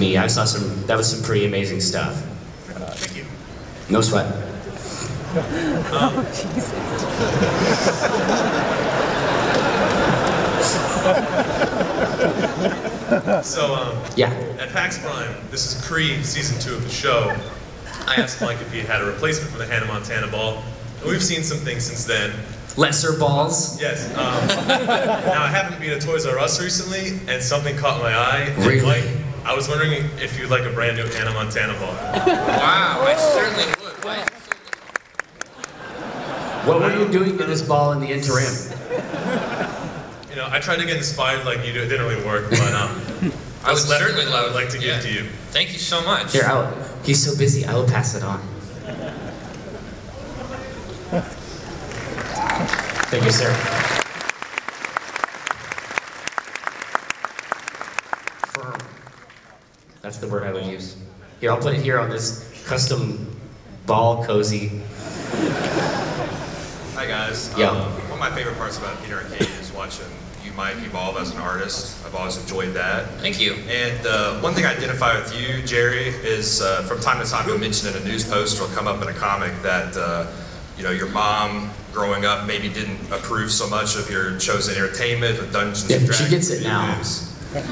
me. I saw that was some pretty amazing stuff. Thank you. No sweat. Yeah. At PAX Prime, this is pre-season 2 of the show, I asked Mike if he had a replacement for the Hannah Montana ball. And we've seen some things since then. Lesser balls? Yes. Now, I happened to be at a Toys R Us recently, and something caught my eye. Really? Mike, I was wondering if you'd like a brand new Hannah Montana ball. Wow, I certainly would. Why? What were you doing to this ball in the interim? You know, I tried to get inspired like you do. It didn't really work, but I would certainly I would like to give to you. Thank you so much. Here, he's so busy, I will pass it on. Thank you, sir. Firm. That's the word I would use. Here, I'll put it here on this custom ball cozy. Hi guys. Yeah. One of my favorite parts about Peter Arcade is watching you might evolve as an artist. I've always enjoyed that. Thank you. And one thing I identify with you, Jerry, is from time to time you'll mention in a news post or it'll come up in a comic that you know, your mom growing up maybe didn't approve so much of your chosen entertainment with Dungeons and Dragons. She gets it now.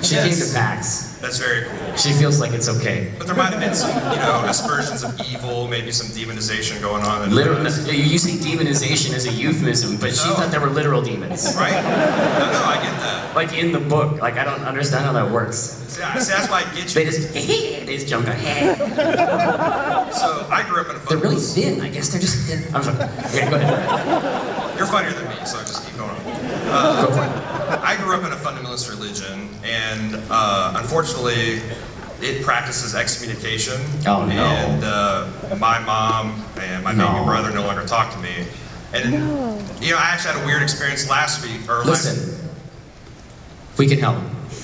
She came to PAX. That's very cool. She feels like it's okay. But there might have been some, you know, aspersions of evil, maybe some demonization going on. You say demonization as a euphemism, but she thought there were literal demons. Right? No, I get that. Like in the book. Like, I don't understand how that works. See, that's why I get you. They just jump out. So, I grew up in a They're really thin. I guess they're just thin. I'm sorry. Okay, go ahead. You're funnier than me, so just keep going on. Go for it. I grew up in a fundamentalist religion, and unfortunately, it practices excommunication. Oh, no. And my mom and my baby brother no longer talk to me. And, you know, I actually had a weird experience last week. Listen, we can help.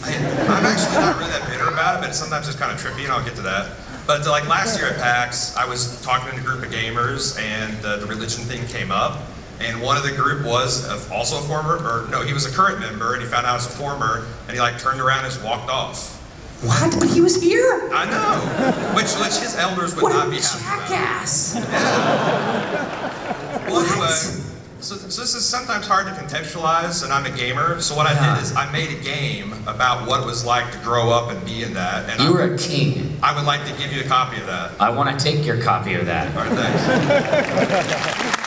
I'm actually not really that bitter about it, but sometimes it's kind of trippy, and I'll get to that. But like last year at PAX, I was talking to a group of gamers, and the religion thing came up. And one of the group was also a former, or no, he was a current member, and he found out I was a former, and he like turned around and just walked off. What? But he was here? I know. Which his elders would not be happy about. Jackass! Yeah. Well, anyway, so this is sometimes hard to contextualize, and I'm a gamer, so what I did is I made a game about what it was like to grow up and be in that. And you were a king. I would like to give you a copy of that. I want to take your copy of that. All right, thanks.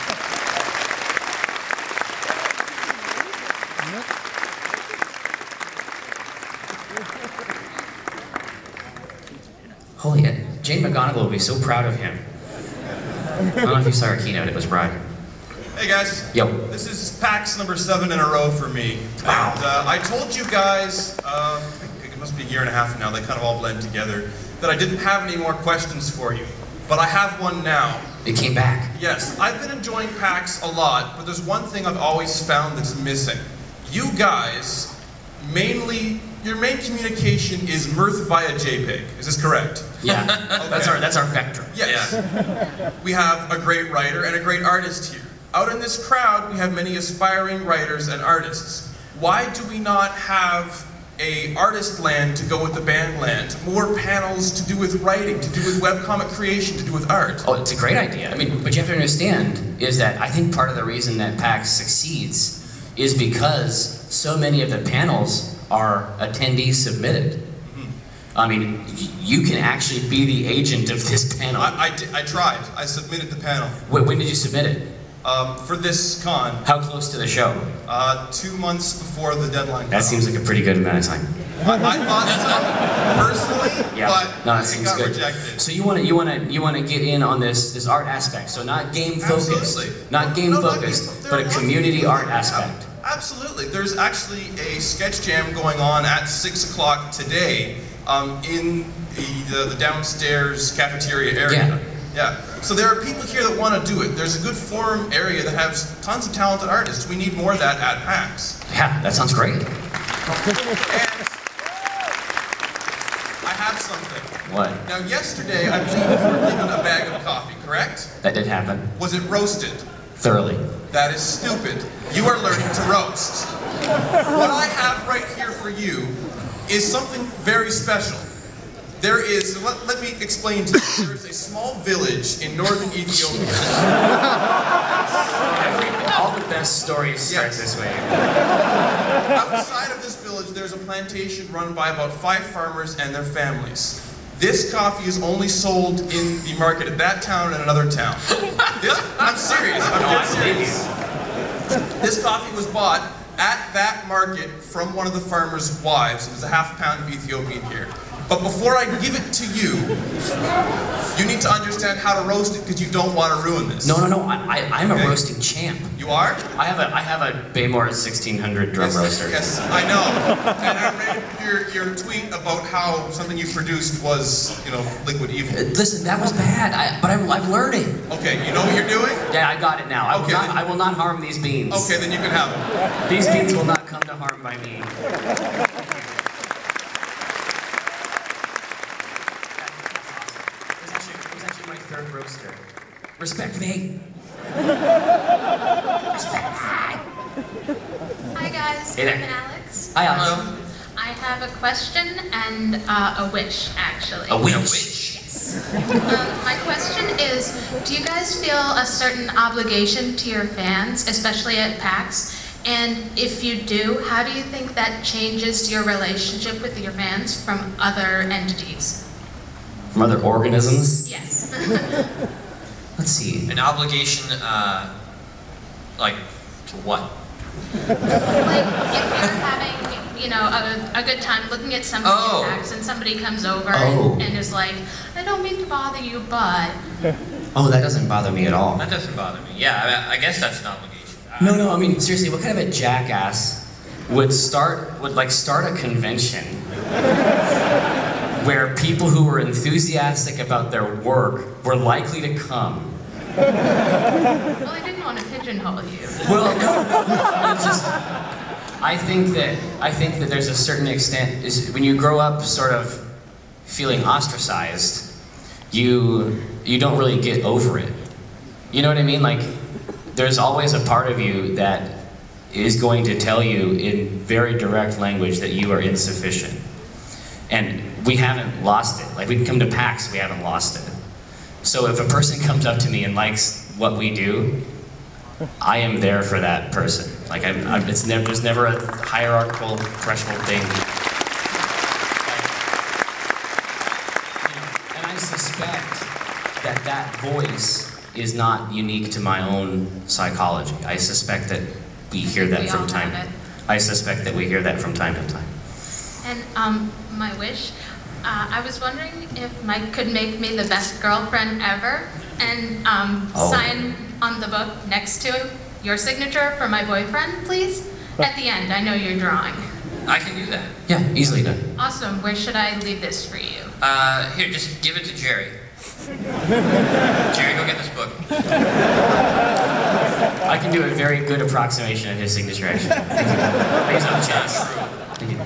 Holy, Jane McGonigal will be so proud of him. I don't know if you saw her keynote, it was right. Hey guys. Yo. This is PAX number 7 in a row for me. Wow. And I told you guys, it must be a year and a half now, they kind of all blend together, that I didn't have any more questions for you. But I have one now. It came back. Yes, I've been enjoying PAX a lot, but there's one thing I've always found that's missing. You guys, your main communication is mirth via JPEG. Is this correct? Yeah, Okay. that's our vector. Yes. We have a great writer and a great artist here. Out in this crowd, we have many aspiring writers and artists. Why do we not have a artist land to go with the band land? More panels to do with writing, to do with webcomic creation, to do with art. Oh, it's a great idea. I mean, what you have to understand is that I think part of the reason that PAX succeeds is because so many of the panels are attendees submitted. I mean, you can actually be the agent of this panel. I tried. I submitted the panel. When did you submit it? For this con. How close to the show? 2 months before the deadline. That seems like a pretty good amount of time. I thought so, personally, but it got good. rejected. So you want to get in on this art aspect. So not game focused, Absolutely. not game No, focused, but a community art aspect. Absolutely. There's actually a sketch jam going on at 6 o'clock today in the downstairs cafeteria area. Yeah. So there are people here that want to do it. There's a good forum area that has tons of talented artists. We need more of that at PAX. Yeah, that sounds great. And I have something. What? Now yesterday, I believe you were given a bag of coffee, correct? That did happen. Was it roasted? Thoroughly. That is stupid. You are learning to roast. What I have right here for you is something very special. There is, let me explain to you, there is a small village in northern Ethiopia. All the best stories start this way. Outside of this village, there's a plantation run by about 5 farmers and their families. This coffee is only sold in the market at that town and another town. I'm serious, I'm dead serious. This coffee was bought at that market from one of the farmers' wives. It was a half pound of Ethiopian here. But before I give it to you, you need to understand how to roast it because you don't want to ruin this. No, I'm a roasting champ. You are? I have a Baymore 1600 drum roaster. Yes, I know. And I read your tweet about how something you produced was, liquid evil. Listen, that was bad, but I'm learning. Okay, you know what you're doing? Yeah, I got it now. I will not harm these beans. Okay, then you can have them. These beans will not come to harm by me. It was actually my 3rd roaster. Respect me. Hi guys, Hey there. I'm Alex. Hi, Alex. I have a question and a wish, actually. A wish? Yes. My question is, do you guys feel a certain obligation to your fans, especially at PAX? And if you do, how do you think that changes your relationship with your fans from other entities? From other organisms? Yes. Let's see. An obligation, like, to what? Like, if you're having, a good time looking at somebody at PAX and somebody comes over and is like, I don't mean to bother you, but... Oh, that doesn't bother me at all. That doesn't bother me. Yeah, I guess that's an obligation. No, I mean, seriously, what kind of a jackass would start a convention where people who were enthusiastic about their work were likely to come? Well, I didn't want to pigeonhole you. Well, no. It's just, I think that there's a certain extent, when you grow up sort of feeling ostracized, you don't really get over it. You know what I mean? Like, there's always a part of you that is going to tell you in very direct language that you are insufficient. And we haven't lost it. Like, we can come to PAX, we haven't lost it. So if a person comes up to me and likes what we do, I am there for that person. Like, there's never a hierarchical threshold thing. And I suspect that voice is not unique to my own psychology. I suspect that we hear that from time. I suspect that we hear that from time to time. And my wish, I was wondering if Mike could make me the best girlfriend ever and sign on the book next to your signature for my boyfriend, please. At the end, I know you're drawing. I can do that. Yeah, easily done. Awesome. Where should I leave this for you? Here, just give it to Jerry. Jerry, go get this book. I can do a very good approximation of his signature, actually. Based on the chat. Thank you.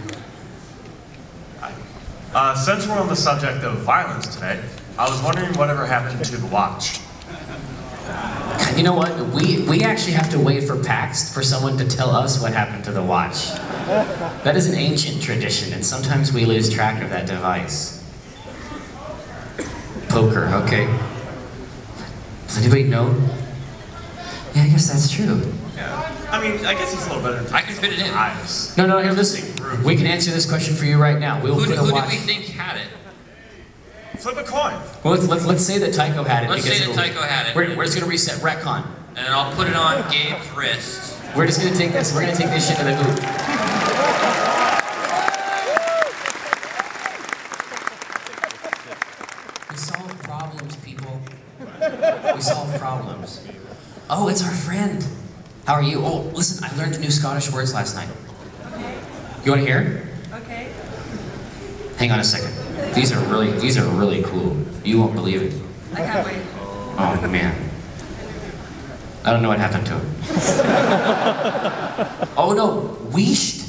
Since we're on the subject of violence today, I was wondering whatever happened to the watch. You know what? We actually have to wait for PAX for someone to tell us what happened to the watch. That is an ancient tradition, and sometimes we lose track of that device. Poker, okay. Does anybody know? Yeah, I guess that's true. Yeah. I mean, I guess it's a little better. I can fit it in. Eyes. No, here, listen. We can answer this question for you right now. We'll Who put a did watch. we think had it? Flip a coin. Well, let's say that Tycho had it. Let's say that Tycho had it. We're just gonna reset retcon. And I'll put it on Gabe's wrist. We're just gonna take this. We're gonna take this shit to the hoop. We solve problems, people. We solve problems. Oh, it's our friend. How are you? Oh, listen, I learned new Scottish words last night. Okay. You want to hear? Okay. Hang on a second. These are really cool. You won't believe it. I can't wait. Oh man. I don't know what happened to him. Oh no, wished.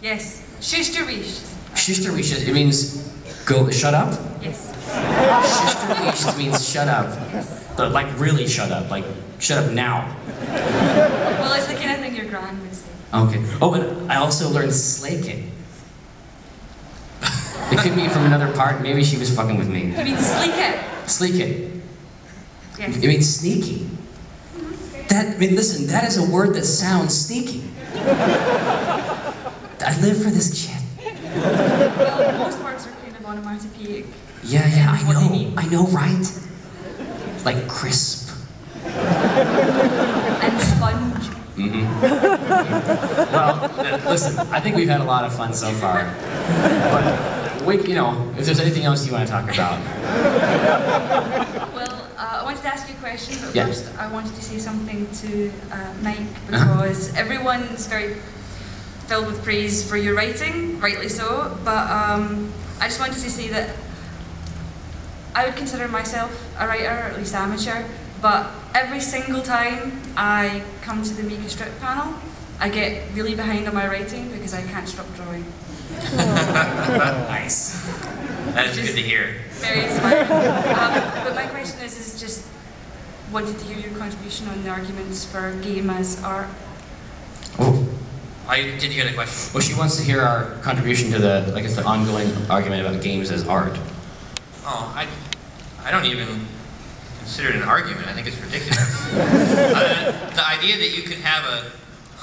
Yes. Schusterwicht. Schusterwicht, it means go shut up? Yes. Schusterwicht means shut up. Yes. But like really shut up, like shut up now. Well, it's the kind of thing your grand would say. Okay. Oh, but I also learned slaking. It could be from another part. Maybe she was fucking with me. You mean sleek it? Sleek it. Yes. You mean sneaky? That, I mean, listen, that is a word that sounds sneaky. I live for this shit. Well, most words are kind of onomatopoeic. Yeah, I What they know. mean. I know, right? Like crisp. And sponge. Well, listen, I think we've had a lot of fun so far. But, you know, if there's anything else you want to talk about. Well, I wanted to ask you a question, but Yeah. first I wanted to say something to Mike, because everyone's very filled with praise for your writing, rightly so, but I just wanted to say that I would consider myself a writer, or at least amateur, but every single time I come to the Mika Strip panel, I get really behind on my writing because I can't stop drawing. Nice. That is good to hear. Very inspiring. But my question is just wanted to hear your contribution on the arguments for game as art. Oh. Did you hear the question? Well, she wants to hear our contribution to the, I guess, the ongoing argument about games as art. Oh, I don't even consider it an argument. I think it's ridiculous. The idea that you could have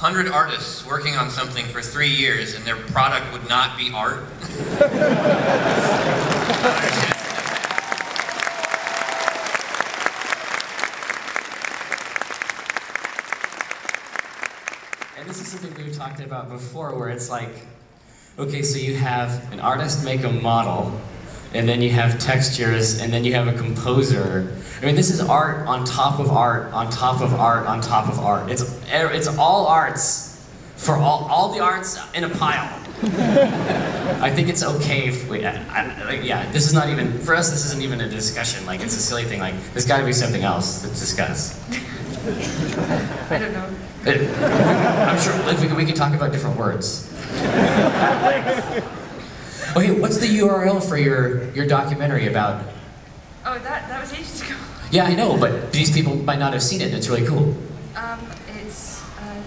100 artists working on something for 3 years and their product would not be art. And this is something we've talked about before, where it's like, okay, so you have an artist make a model, and then you have textures, and then you have a composer. I mean, this is art on top of art, on top of art, on top of art. It's all arts, for all the arts in a pile. I think it's okay if we, yeah, this is not even, for us this isn't even a discussion, like it's a silly thing, like there's gotta be something else to discuss. I don't know. I'm sure like, we can talk about different words. Okay, what's the URL for your documentary about? Oh, that was ages ago. Yeah, I know, but these people might not have seen it. It's really cool. It's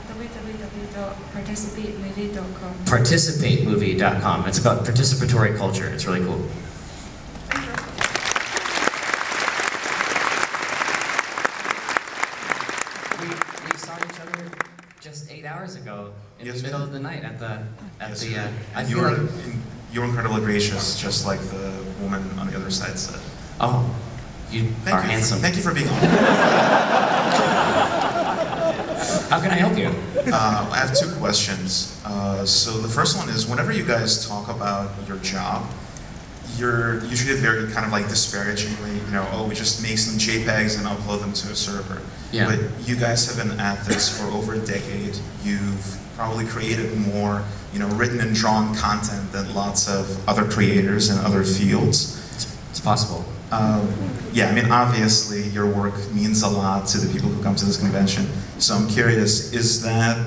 www.participatemovie.com. Participatemovie.com. It's about participatory culture. It's really cool. Thank you. We saw each other just 8 hours ago in Yes, the middle of the night at the Yes, I and feel like, you're incredibly gracious, just like the woman on the other side said. oh, you are handsome. Thank you for being on. How can I help you? I have two questions. So the first one is, whenever you guys talk about your job, you treat it very kind of like disparagingly, you know, oh, we just make some JPEGs and upload them to a server. Yeah. But you guys have been at this for over a decade. You've probably created more, you know, written and drawn content than lots of other creators in other fields. It's possible. Yeah, I mean, obviously your work means a lot to the people who come to this convention. So I'm curious, is that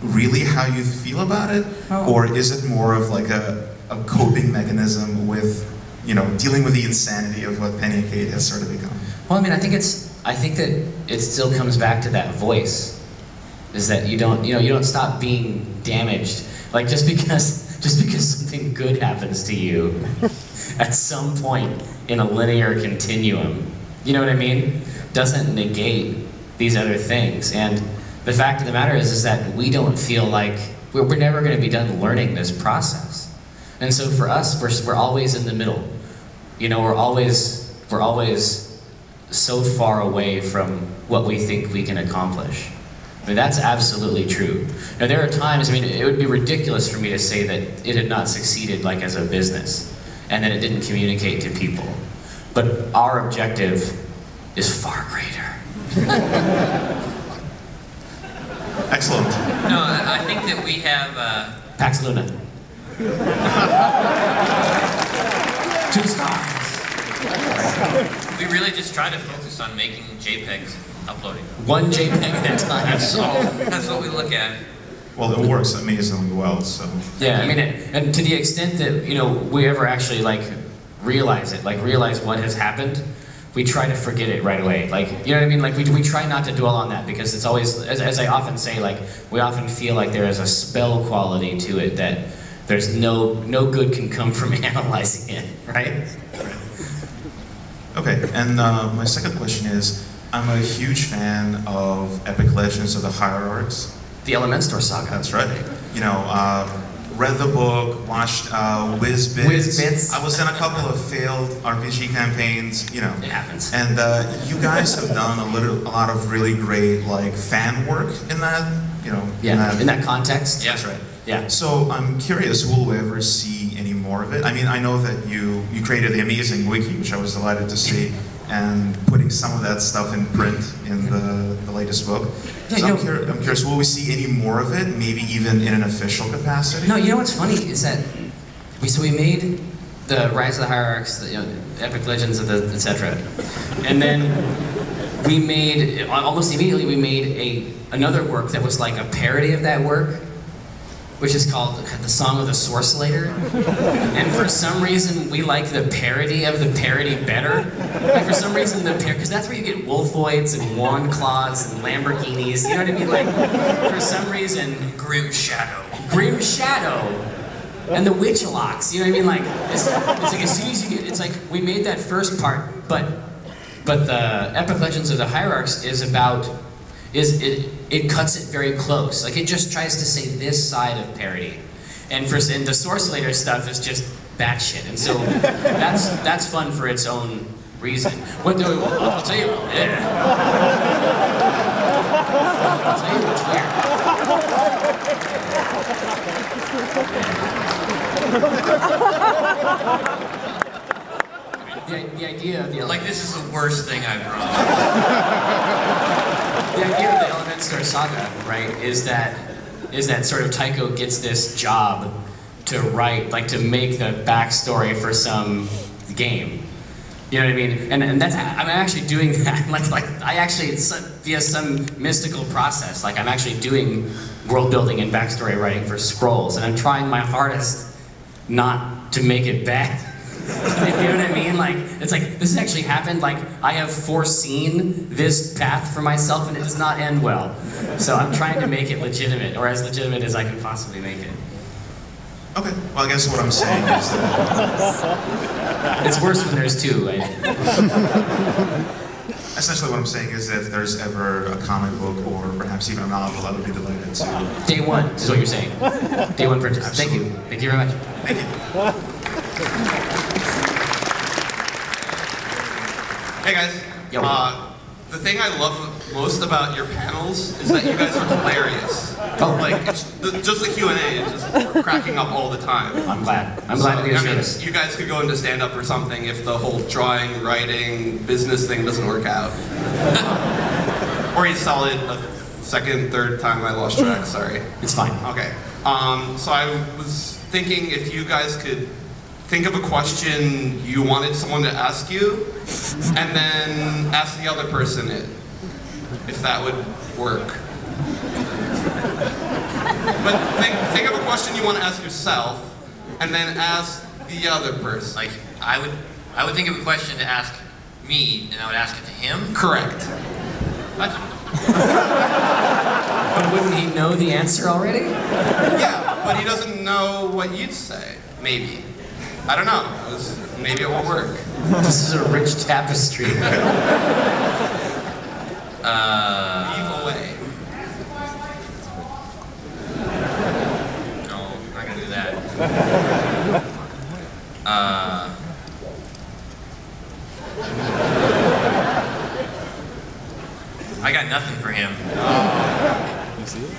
really how you feel about it? Oh. Or is it more of like a coping mechanism with, you know, dealing with the insanity of what Penny Arcade has sort of become? Well, I mean, I think that it still comes back to that voice. Is that you don't stop being damaged. Like just because something good happens to you at some point in a linear continuum, you know what I mean? Doesn't negate these other things. And the fact of the matter is that we don't feel like we're never going to be done learning this process. And so for us, we're always in the middle. You know, we're always so far away from what we think we can accomplish. I mean, that's absolutely true. Now, there are times, I mean, it would be ridiculous for me to say that it had not succeeded like as a business and that it didn't communicate to people. But our objective is far greater. Excellent. No, I think that we have, Pax Luna. 2 stars. we really just try to focus on making JPEGs, uploading them. 1 JPEG at a time. That's all. That's what we look at. Well, it works amazingly well, so. Yeah, I mean, and to the extent that, you know, we ever actually, like, realize what has happened, we try to forget it right away. Like, you know what I mean? Like, we try not to dwell on that because it's always, as I often say, like, we often feel like there is a spell quality to it that there's no good can come from analyzing it, right? Okay, and my second question is, I'm a huge fan of Epic Legends of the Hierarchs. The Elementor Saga. That's right. You know, read the book, watched Whiz Bits. I was in a couple of failed RPG campaigns, you know. It happens. And you guys have done a lot of really great like fan work in that, you know. Yeah, in that context. That's right. Yeah. So I'm curious, will we ever see any more of it? I mean, I know that you created the amazing wiki, which I was delighted to see, and putting some of that stuff in print in the latest book. Yeah, So I'm curious, will we see any more of it, maybe even in an official capacity? No, you know what's funny is that we made the Rise of the Hierarchs, the, you know, the Epic Legends of the etc. And then we made, almost immediately we made another work that was like a parody of that work, which is called The Song of the Sorcelator. And for some reason, we like the parody of the parody better. Like for some reason, because that's where you get Wolfoids and Wand Claws and Lamborghinis, you know what I mean? Like, for some reason, Grim Shadow. Grim Shadow. And the Witchlocks, you know what I mean? Like, it's like as soon as you get, it's like, we made that first part, but the Epic Legends of the Hierarchs is about, it cuts it very close. Like it just tries to say this side of parody, and the Sorcelator stuff is just batshit. And so that's fun for its own reason. What do I'll tell you? Yeah. I'll tell you what's weird. The idea of like this is the worst thing I've brought. The idea of the Elementor Saga, right, is that sort of Tycho gets this job to write, like to make the backstory for some game. You know what I mean? And that's, I'm actually doing that. Like I actually, via some mystical process, like I'm actually doing world building and backstory writing for Scrolls, and I'm trying my hardest not to make it bad. You know what I mean? Like, it's like, this has actually happened, like, I have foreseen this path for myself and it does not end well. So I'm trying to make it legitimate, or as legitimate as I can possibly make it. Okay, well I guess what I'm saying is that... It's worse when there's two, right? Essentially what I'm saying is that if there's ever a comic book or perhaps even a novel, I would be delighted to... Day one is what you're saying. Day one purchase. Thank you. Thank you very much. Thank you. Hey guys. Yo. The thing I love most about your panels is that you guys are hilarious. Oh. Like, it's just the Q&A is just cracking up all the time. I'm glad. I'm glad to be a service. You guys could go into stand-up or something if the whole drawing, writing, business thing doesn't work out. Or you saw it a second, third time I lost track, sorry. It's fine. Okay. So I was thinking if you guys could think of a question you wanted someone to ask you, and then ask the other person it, if that would work. But think of a question you want to ask yourself, and then ask the other person. Like, I would think of a question to ask me, and I would ask it to him? Correct. But wouldn't he know the answer already? Yeah, but he doesn't know what you'd say, maybe. I don't know. Maybe it won't work. This is a rich tapestry. Leave away. No, I'm not gonna do that. I got nothing for him.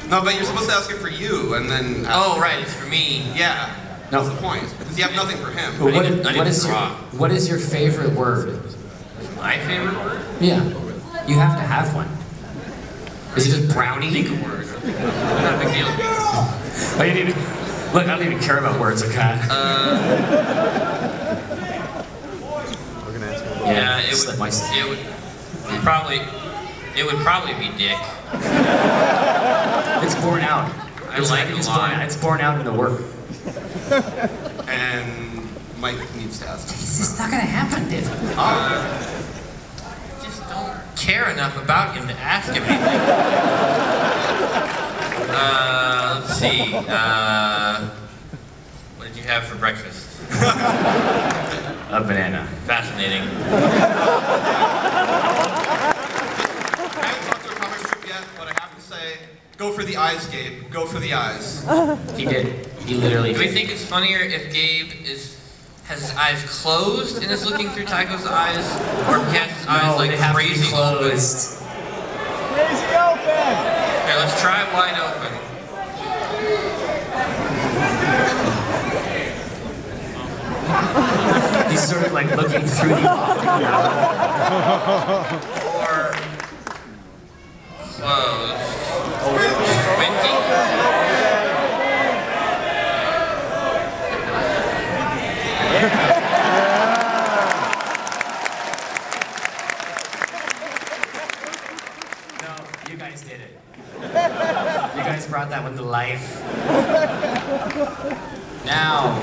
No, but you're supposed to ask it for you, and then... Oh, right, it's for me. Yeah. No. That's the point, because you have nothing for him. What is your favorite word? My favorite word? Yeah. You have to have one. Is it just brownie? Think a word. Not a big deal. Oh, you need to, look, I don't even care about words, okay? Yeah, it would probably be Dick. It's borne out. I like it a lot. It's borne out in the work. And Mike needs to ask. It's not gonna happen, dude. Just don't care enough about him to ask him anything. Let's see. have for breakfast? A banana. Fascinating. I haven't talked to a comic strip yet, but I have to say, go for the eyes, Gabe. Go for the eyes. He did. He literally Do we did. think it's funnier if Gabe has his eyes closed and is looking through Tycho's eyes, or if he has his eyes like they have to be crazy closed. Crazy open! Okay, let's try it wide open. He's sort of like looking through the optic nerve. Or closed. Squinty. No, you guys did it. You guys brought that one to life. Now.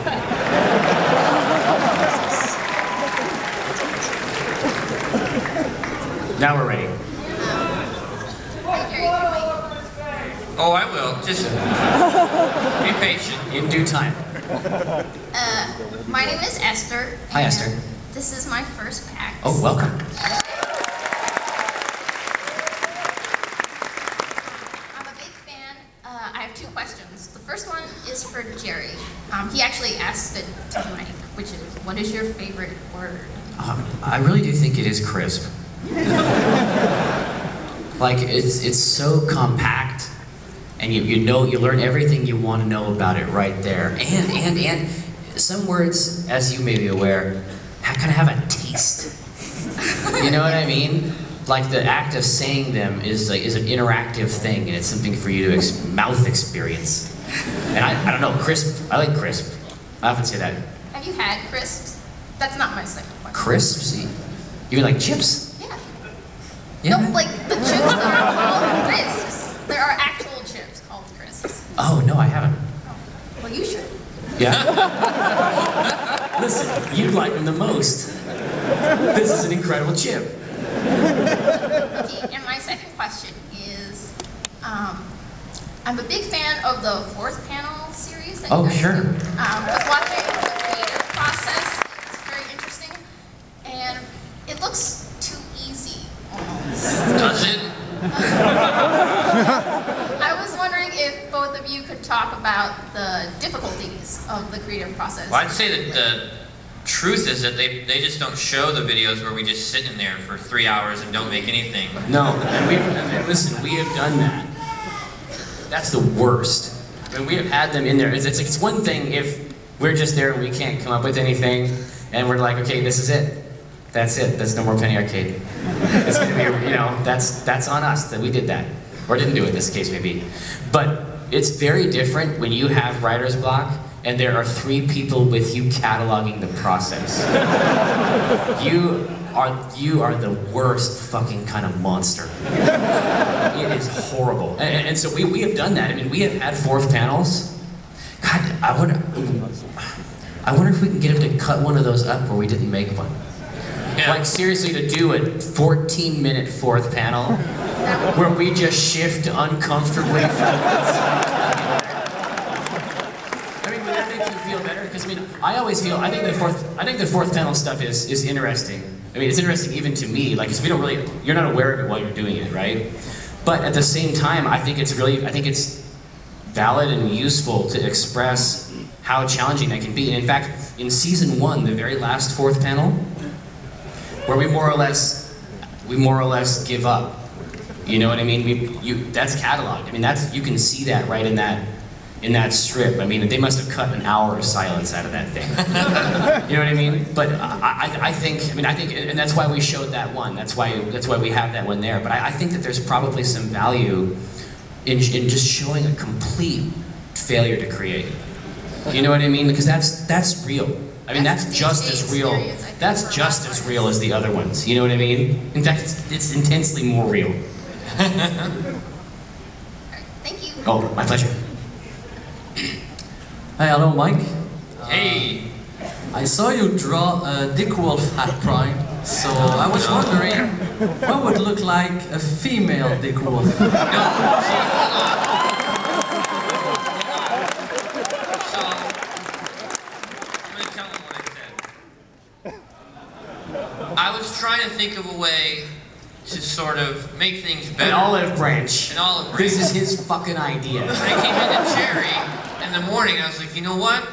Now we're ready. Oh, I will. Just be patient. In due time. My name is Esther. Hi, and Esther. This is my first PAX. Oh, welcome. I'm a big fan. I have two questions. The first one is for Jerry. He actually asked it to Mike, which is, what is your favorite word? I really do think it is crisp. Like it's so compact, and you learn everything you want to know about it right there. And some words, as you may be aware, kind of have a taste. You know what I mean? Like the act of saying them is an interactive thing, and it's something for you to mouth experience. And I don't know, crisp. I like crisp. I often say that. Have you had crisps? That's not my second question. Crisps? You mean like chips? Yeah. Yeah. No, like the chips that are called crisps. There are actual chips called crisps. Oh, no, I haven't. Well, you should. Yeah? Listen, you like them the most. This is an incredible chip. Okay, and my second question is, I'm a big fan of the fourth panel series. That you guys Sure. do. Was watching the creative process. It's very interesting, and it looks too easy almost. Does it? I was wondering if both of you could talk about the difficulties of the creative process. Well, I'd say that the truth is that they just don't show the videos where we just sit in there for 3 hours and don't make anything. No, and listen, we have done that. That's the worst. I mean, we have had them in there. It's one thing if we're just there and we can't come up with anything, and we're like, okay, this is it. That's it. That's no more Penny Arcade. It's gonna be, that's on us that we did that, or didn't do it. This case maybe, but it's very different when you have writer's block and there are 3 people with you cataloging the process. You are the worst fucking kind of monster. It is horrible. And so we have done that. I mean, we have had fourth panels. God, I wonder if we can get him to cut one of those up where we didn't make one. Yeah. Like seriously, to do a 14-minute fourth panel where we just shift uncomfortably from I mean, would that make you feel better? Because I mean, I think the fourth panel stuff is interesting. I mean, it's interesting even to me, like, because you're not aware of it while you're doing it, right? But at the same time, I think it's valid and useful to express how challenging that can be. And in fact, in season 1, the very last fourth panel, where we more or less give up. You know what I mean? That's cataloged. I mean, you can see that right in that strip. I mean, they must have cut an hour of silence out of that thing. You know what I mean? But I think, and that's why we showed that one. That's why we have that one there. But I think that there's probably some value in just showing a complete failure to create. You know what I mean? Because that's real. I mean, that's just as real. That's just as real as the other ones. You know what I mean? In fact, it's intensely more real. Thank you. Oh, my pleasure. Hey, hello, Mike. Hey. I saw you draw a Dick Wolf hat pride, so I was wondering what would look like a female Dick Wolf. No, see, hold on. I was trying to think of a way to sort of make things better. An olive branch. An olive branch. This is his fucking idea. When I came into Jerry in the morning, I was like, you know what?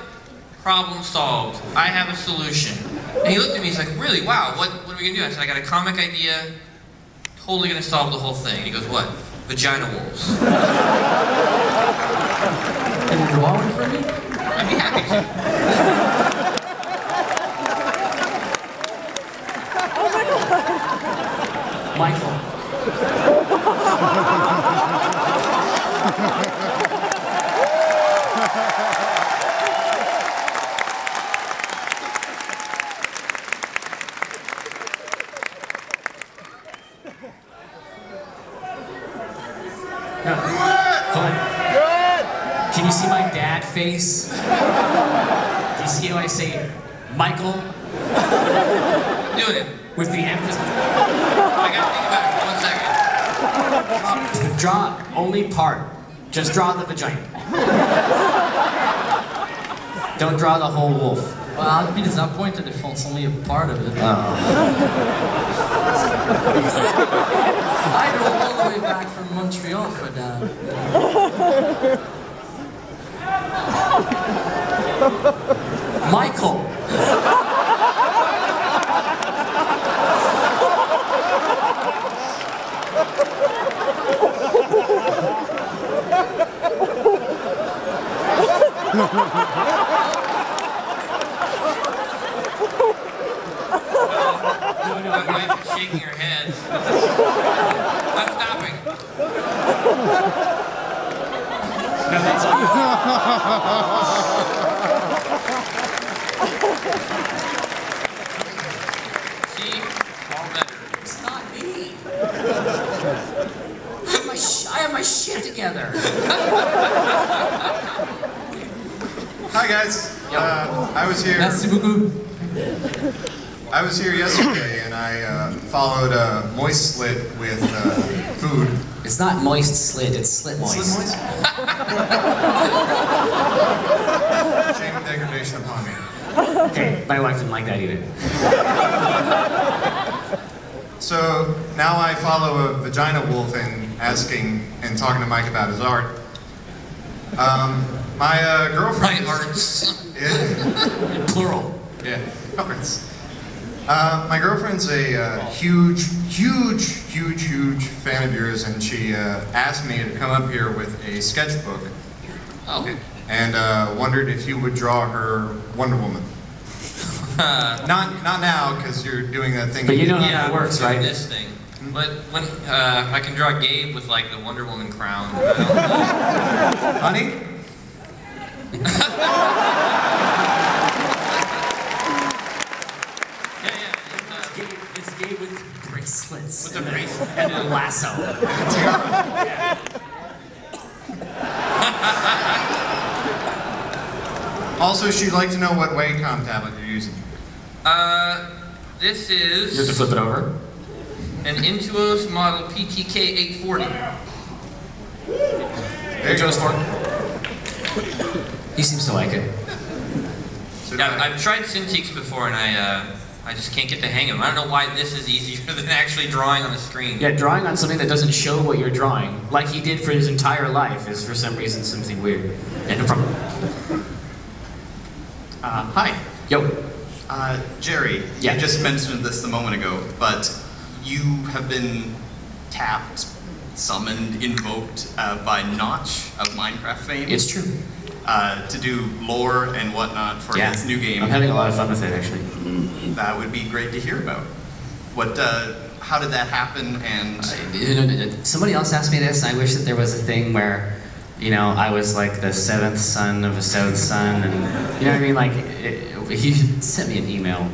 Problem solved. I have a solution. And he looked at me, he's like, really? Wow, what are we gonna do? I said, I got a comic idea, totally gonna solve the whole thing. And he goes, what? Vagina wolves. Can you draw one for me? I'd be happy to. Michael. No. Hold on. Can you see my dad face? Do you see how I say Michael? Doing it. With the emphasis. I gotta think about it for 1 second. Draw only part. Just draw the vagina. Don't draw the whole wolf. Well, I'd be disappointed if it's only a part of it. I drove all the way back from Montreal for that. Michael! My wife is shaking her head. I'm stopping. No, that's all. See? All better. It's not me. I have my shit together. Hi guys. I was here. Merci beaucoup. I was here yesterday and I followed a moist slit with food. It's not moist slit, it's slit moist. Slit moist? Shame and degradation upon me. Okay, my wife didn't like that either. So now I follow a vagina wolf and asking and talking to Mike about his art. My girlfriend. My arts. Yeah. Plural. Yeah, arts. My girlfriend's a huge fan of yours, and she asked me to come up here with a sketchbook. Okay. And wondered if you would draw her Wonder Woman. Not now, because you're doing that thing. But you know how it works, right? This thing. But when I can draw Gabe with like the Wonder Woman crown. Honey? It's Gabe with bracelets. With the bracelet. And a lasso. Also, she'd like to know what Wacom tablet you're using. This is... You have to flip it over. An Intuos model pt.1.MOV. Hey, Joe's for. He seems to like it. Yeah, I've tried Cintiqs before and I just can't get the hang of them. I don't know why this is easier than actually drawing on the screen. Yeah, drawing on something that doesn't show what you're drawing, like he did for his entire life, is for some reason something weird. Yeah, no problem. Hi. Yo. Jerry, Yeah. you just mentioned this a moment ago, but you have been tapped, summoned, invoked by Notch of Minecraft fame. It's true. To do lore and whatnot for his new game. I'm having a lot of fun with it, actually. That would be great to hear about. What? How did that happen? And Somebody else asked me this. I wish that there was a thing where, you know, I was like the seventh son of a seventh son, and you know what I mean? Like, he sent me an email.